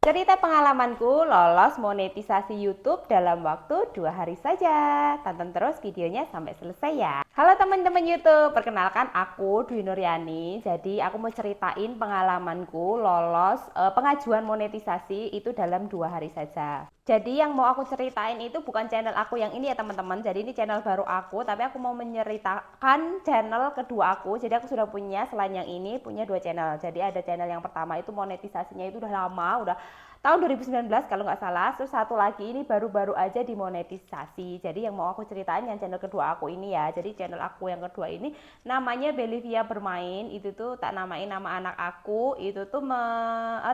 Cerita pengalamanku lolos monetisasi YouTube dalam waktu 2 hari saja. Tonton terus videonya sampai selesai ya. Halo teman-teman YouTube, perkenalkan aku Dwi Nuryani. Jadi aku mau ceritain pengalamanku lolos pengajuan monetisasi itu dalam 2 hari saja. Jadi yang mau aku ceritain itu bukan channel aku yang ini ya teman-teman. Jadi ini channel baru aku, tapi aku mau menceritakan channel kedua aku. Jadi aku sudah punya, selain yang ini punya 2 channel. Jadi ada channel yang pertama itu monetisasinya itu udah lama, udah tahun 2019 kalau nggak salah. Terus satu lagi ini baru-baru aja dimonetisasi. Jadi yang mau aku ceritain yang channel kedua aku ini ya. Jadi channel aku yang kedua ini namanya Belivia Bermain. Itu tuh tak namain nama anak aku. Itu tuh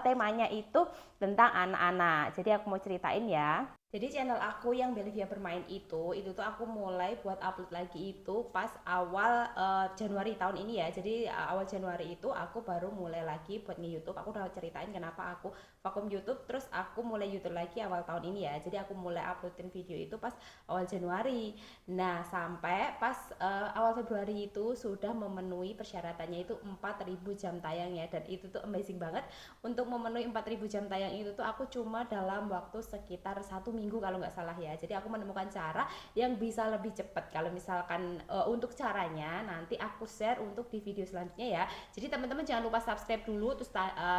temanya itu tentang anak-anak. Jadi aku mau ceritain ya. Jadi channel aku yang Belivia Bermain itu tuh aku mulai buat upload lagi itu pas awal Januari tahun ini ya. Jadi awal Januari itu aku baru mulai lagi buat nge-YouTube. Aku udah ceritain kenapa aku vakum YouTube, terus aku mulai YouTube lagi awal tahun ini ya. Jadi aku mulai uploadin video itu pas awal Januari. Nah, sampai pas awal Februari itu sudah memenuhi persyaratannya itu 4.000 jam tayang ya. Dan itu tuh amazing banget. Untuk memenuhi 4.000 jam tayang itu tuh aku cuma dalam waktu sekitar 1 minggu kalau nggak salah ya. Jadi aku menemukan cara yang bisa lebih cepat. Kalau misalkan untuk caranya nanti aku share untuk di video selanjutnya ya. Jadi teman-teman jangan lupa subscribe dulu, terus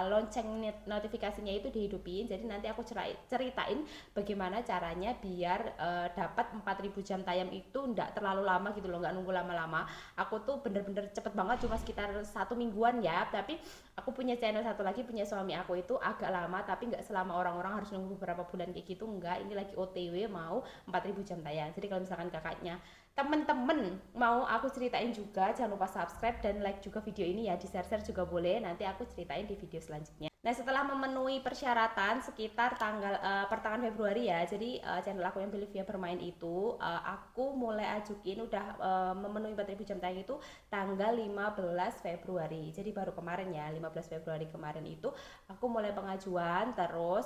lonceng notifikasinya itu dihidupin. Jadi nanti aku ceritain bagaimana caranya biar dapat 4.000 jam tayang itu nggak terlalu lama gitu loh, nggak nunggu lama-lama. Aku tuh bener-bener cepet banget, cuma sekitar 1 mingguan ya. Tapi aku punya channel satu lagi punya suami aku itu agak lama, tapi nggak selama orang-orang harus nunggu beberapa bulan kayak gitu, enggak. Ini lagi OTW mau 4.000 jam tayang. Jadi kalau misalkan kakaknya temen-temen mau aku ceritain juga, jangan lupa subscribe dan like juga video ini ya, di share-share juga boleh, nanti aku ceritain di video selanjutnya. Nah, setelah memenuhi persyaratan sekitar tanggal pertengahan Februari ya, jadi channel aku yang Belivia Bermain itu aku mulai ajukin udah memenuhi 4.000 jam tayang itu tanggal 15 Februari. Jadi baru kemarin ya, 15 Februari kemarin itu aku mulai pengajuan. Terus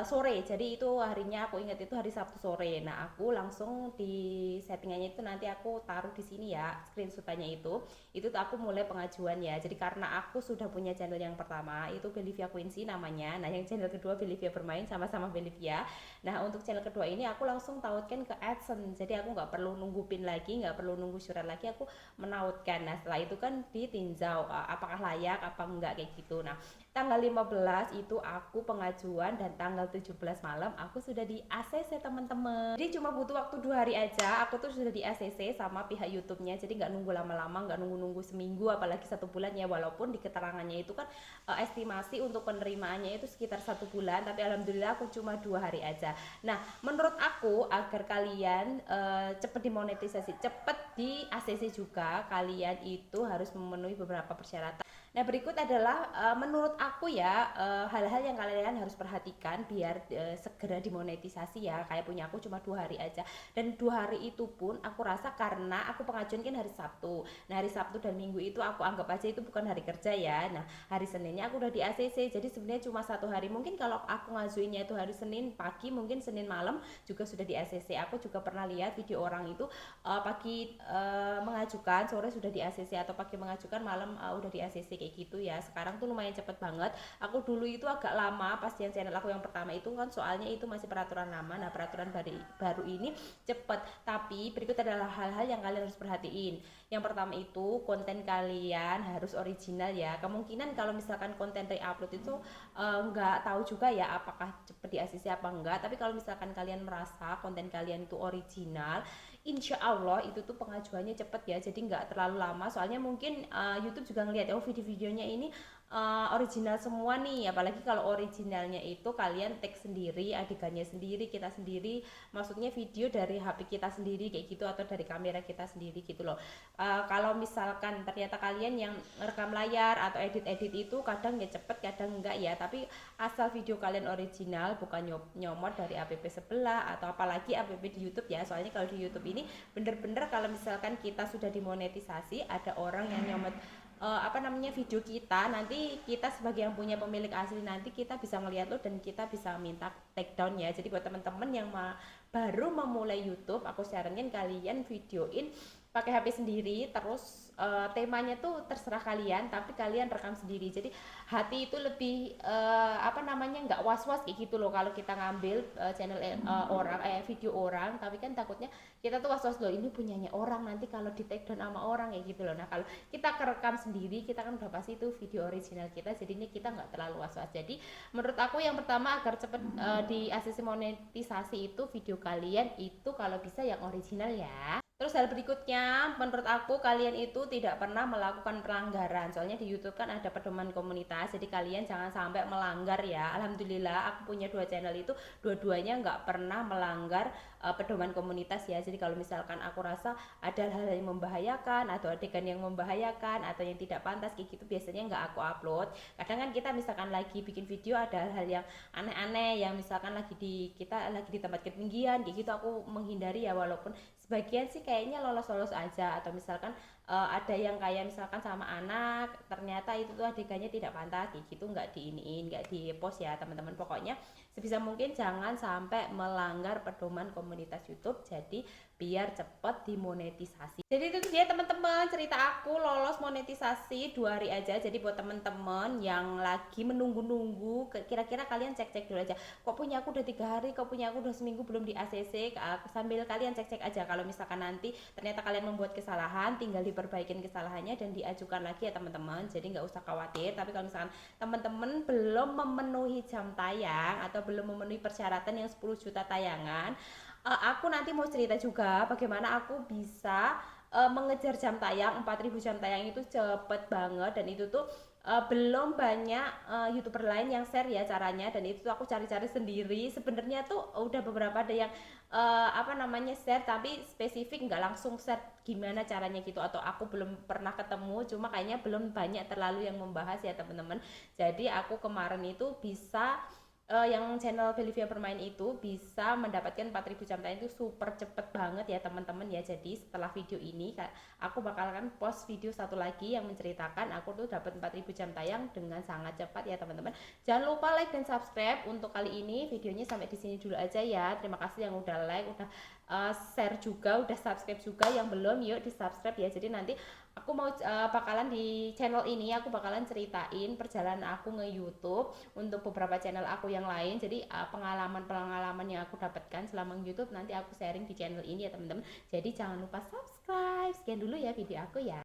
sore, jadi itu harinya aku ingat itu hari Sabtu sore. Nah, aku langsung di settingannya itu nanti aku taruh di sini ya, screenshotannya itu tuh aku mulai pengajuan ya. Jadi karena aku sudah punya channel yang pertama itu Belivia Quincy namanya, nah yang channel kedua Belivia Bermain, sama-sama Belivia. Nah, untuk channel kedua ini aku langsung tautkan ke AdSense, jadi aku nggak perlu nunggu pin lagi, nggak perlu nunggu surat lagi, aku menautkan. Nah, setelah itu kan ditinjau apakah layak apa enggak kayak gitu. Nah, tanggal 15 itu aku pengajuan dan tanggal 17 malam aku sudah di ACC teman-teman. Jadi cuma butuh waktu 2 hari aja aku tuh sudah di ACC sama pihak YouTube-nya. Jadi nggak nunggu lama-lama, nggak nunggu seminggu apalagi 1 bulan ya, walaupun di keterangannya itu kan estimasi untuk penerimaannya itu sekitar 1 bulan, tapi alhamdulillah aku cuma 2 hari aja. Nah, menurut aku agar kalian cepet dimonetisasi, cepet di ACC juga, kalian itu harus memenuhi beberapa persyaratan. Nah, berikut adalah menurut aku ya hal-hal yang kalian harus perhatikan biar segera dimonetisasi ya. Kayak punya aku cuma 2 hari aja, dan 2 hari itu pun aku rasa karena aku pengajuan kan hari Sabtu. Nah, hari Sabtu dan Minggu itu aku anggap aja itu bukan hari kerja ya. Nah, hari Seninnya aku udah di ACC, jadi sebenarnya cuma 1 hari. Mungkin kalau aku ngajuinnya itu hari Senin pagi, mungkin Senin malam juga sudah di ACC. Aku juga pernah lihat video orang itu pagi mengajukan, sore sudah di ACC, atau pagi mengajukan, malam udah di ACC kayak gitu ya. Sekarang tuh lumayan cepet banget. Aku dulu itu agak lama pas yang channel aku yang pertama itu kan, soalnya itu masih peraturan lama. Nah, peraturan baru ini cepet. Tapi berikut adalah hal-hal yang kalian harus perhatiin. Yang pertama itu konten kalian harus original ya. Kemungkinan kalau misalkan konten re-upload itu nggak tahu juga ya apakah cepet di ACC apa enggak. Tapi kalau misalkan kalian merasa konten kalian itu original, insya Allah itu tuh pengajuannya cepet ya, jadi nggak terlalu lama. Soalnya mungkin YouTube juga ngeliat oh video-videonya ini original semua nih, apalagi kalau originalnya itu kalian tag sendiri, adegannya sendiri, kita sendiri, maksudnya video dari HP kita sendiri kayak gitu, atau dari kamera kita sendiri gitu loh. Kalau misalkan ternyata kalian yang rekam layar atau edit-edit itu kadang ya cepet kadang enggak ya, tapi asal video kalian original, bukan nyomot dari app sebelah atau apalagi app di YouTube ya. Soalnya kalau di YouTube ini bener-bener kalau misalkan kita sudah dimonetisasi, ada orang yang nyomot video kita, nanti kita sebagai yang punya pemilik asli nanti kita bisa ngeliat lo dan kita bisa minta take down ya. Jadi buat teman-teman yang baru memulai YouTube, aku saranin kalian videoin pakai HP sendiri, terus temanya tuh terserah kalian, tapi kalian rekam sendiri. Jadi hati itu lebih apa namanya, nggak was-was kayak gitu loh kalau kita ngambil channel orang, video orang, tapi kan takutnya kita tuh was-was loh, ini punyanya orang, nanti kalau di take down sama orang kayak gitu loh. Nah kalau kita kerekam sendiri, kita kan udah pasti itu video original kita, jadinya kita nggak terlalu was-was. Jadi menurut aku yang pertama agar cepet di ACC monetisasi itu video kalian itu kalau bisa yang original ya. Terus hal berikutnya, menurut aku kalian itu tidak pernah melakukan pelanggaran. Soalnya di YouTube kan ada pedoman komunitas, jadi kalian jangan sampai melanggar ya. Alhamdulillah aku punya 2 channel itu, dua-duanya nggak pernah melanggar pedoman komunitas ya. Jadi kalau misalkan aku rasa ada hal yang membahayakan atau adegan yang membahayakan atau yang tidak pantas kayak gitu, biasanya nggak aku upload. Kadang kan kita misalkan lagi bikin video ada hal yang aneh-aneh, yang misalkan kita lagi di tempat ketinggian kayak gitu, aku menghindari ya, walaupun sebagian sih kayaknya lolos-lolos aja. Atau misalkan ada yang kayak misalkan sama anak, ternyata itu tuh adegannya tidak pantas kayak gitu, nggak diiniin, nggak di post ya teman-teman. Pokoknya sebisa mungkin jangan sampai melanggar pedoman komunitas YouTube, jadi biar cepet dimonetisasi. Jadi itu dia teman-teman cerita aku lolos monetisasi 2 hari aja. Jadi buat teman-teman yang lagi menunggu-nunggu, kira-kira kalian cek-cek dulu aja, kok punya aku udah 3 hari, kok punya aku udah seminggu belum di ACC. Sambil kalian cek-cek aja, kalau misalkan nanti ternyata kalian membuat kesalahan, tinggal diperbaikin kesalahannya dan diajukan lagi ya teman-teman. Jadi nggak usah khawatir. Tapi kalau misalkan teman-teman belum memenuhi jam tayang atau belum memenuhi persyaratan yang 10 juta tayangan, aku nanti mau cerita juga bagaimana aku bisa mengejar jam tayang 4.000 jam tayang itu cepet banget. Dan itu tuh belum banyak youtuber lain yang share ya caranya, dan itu tuh aku cari-cari sendiri. Sebenarnya tuh udah beberapa ada yang apa namanya share, tapi spesifik nggak langsung share gimana caranya gitu, atau aku belum pernah ketemu, cuma kayaknya belum banyak terlalu yang membahas ya teman-teman. Jadi aku kemarin itu bisa yang channel Belivia Bermain itu bisa mendapatkan 4.000 jam tayang itu super cepet banget ya teman-teman ya. Jadi setelah video ini aku bakalan post video satu lagi yang menceritakan aku tuh dapat 4.000 jam tayang dengan sangat cepat ya teman-teman. Jangan lupa like dan subscribe. Untuk kali ini videonya sampai di sini dulu aja ya. Terima kasih yang udah like, udah share juga, udah subscribe juga. Yang belum, yuk di subscribe ya. Jadi nanti aku mau bakalan di channel ini aku bakalan ceritain perjalanan aku nge-YouTube untuk beberapa channel aku yang lain. Jadi pengalaman-pengalaman yang aku dapatkan selama YouTube nanti aku sharing di channel ini ya teman-teman. Jadi jangan lupa subscribe. Sekian dulu ya video aku ya.